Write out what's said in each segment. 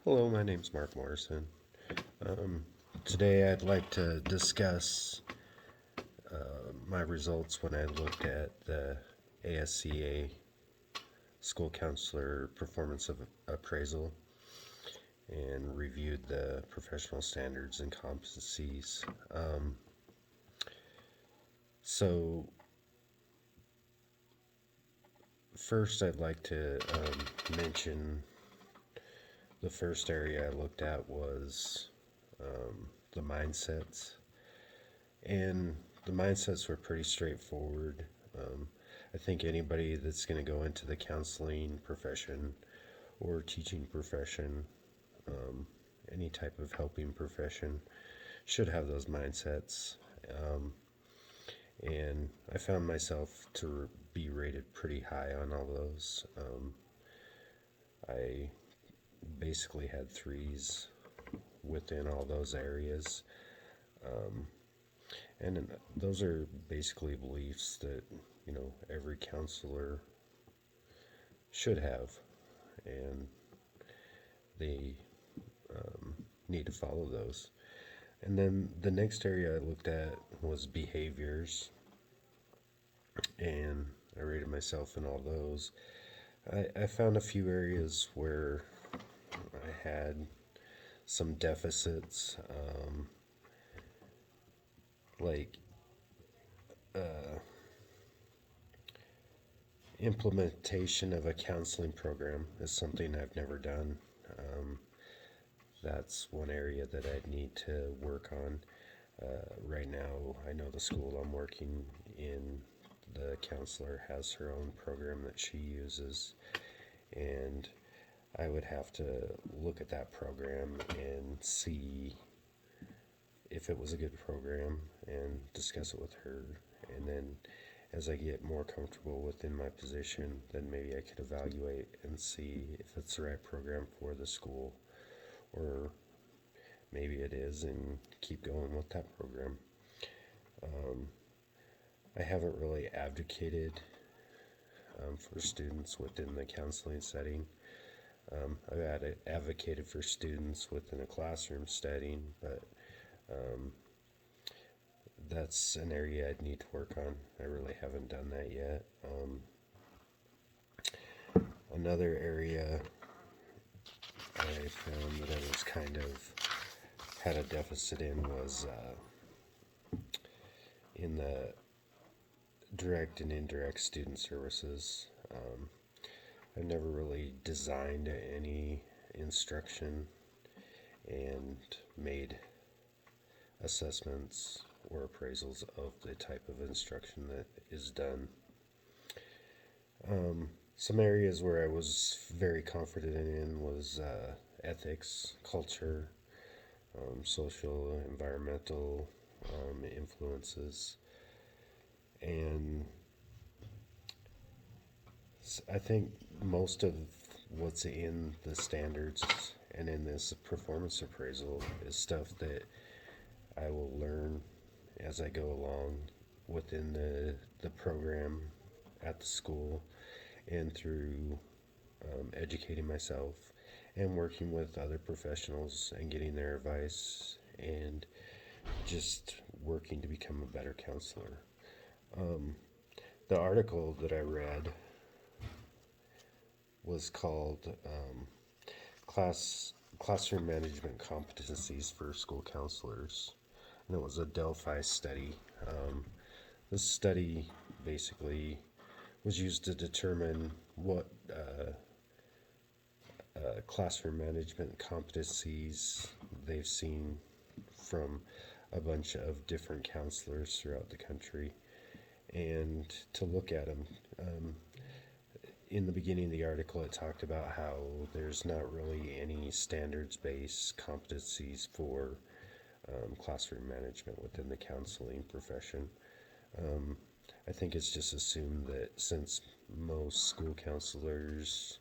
Hello, my name's Mark Morrison. Um, Today I'd like to discuss my results when I looked at the ASCA School Counselor Performance of Appraisal and reviewed the professional standards and competencies. So, first I'd like to mention the first area I looked at was the mindsets. And the mindsets were pretty straightforward. Um, I think anybody that's going to go into the counseling profession or teaching profession, um, any type of helping profession, should have those mindsets. Um, and I found myself to be rated pretty high on all those. I basically had threes within all those areas. Um, And those are basically beliefs that, every counselor should have, and they need to follow those. And then the next area I looked at was behaviors, and I rated myself in all those. I found a few areas where I had some deficits, like implementation of a counseling program is something I've never done. Um, that's one area that I need to work on. Right now, I know the school I'm working in, the counselor has her own program that she uses, and I would have to look at that program and see if it was a good program and discuss it with her. And then as I get more comfortable within my position, then maybe I could evaluate and see if it's the right program for the school, or maybe it is, and keep going with that program. Um, I haven't really advocated for students within the counseling setting. I've advocated for students within a classroom setting, but um, that's an area I'd need to work on. I really haven't done that yet. Another area I found that I was kind of had a deficit in was in the direct and indirect student services. I've never really designed any instruction and made assessments or appraisals of the type of instruction that is done. Some areas where I was very confident in was ethics, culture, social, environmental influences, and I think most of what's in the standards and in this performance appraisal is stuff that I will learn as I go along within the program at the school and through educating myself and working with other professionals and getting their advice and just working to become a better counselor. The article that I read was called Classroom Management Competencies for School Counselors, and it was a Delphi study. This study basically was used to determine what classroom management competencies they've seen from a bunch of different counselors throughout the country, and to look at them. In the beginning of the article, it talked about how there's not really any standards-based competencies for classroom management within the counseling profession. I think it's just assumed that since most school counselors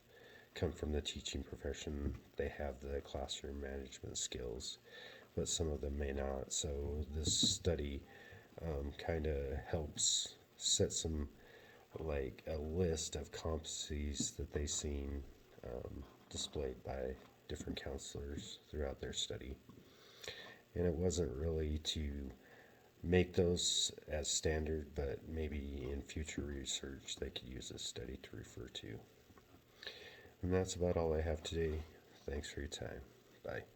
come from the teaching profession, they have the classroom management skills, but some of them may not. So this study kind of helps set some, like, a list of competencies that they've seen displayed by different counselors throughout their study. And it wasn't really to make those as standard, but maybe in future research they could use this study to refer to. And that's about all I have today. Thanks for your time. Bye.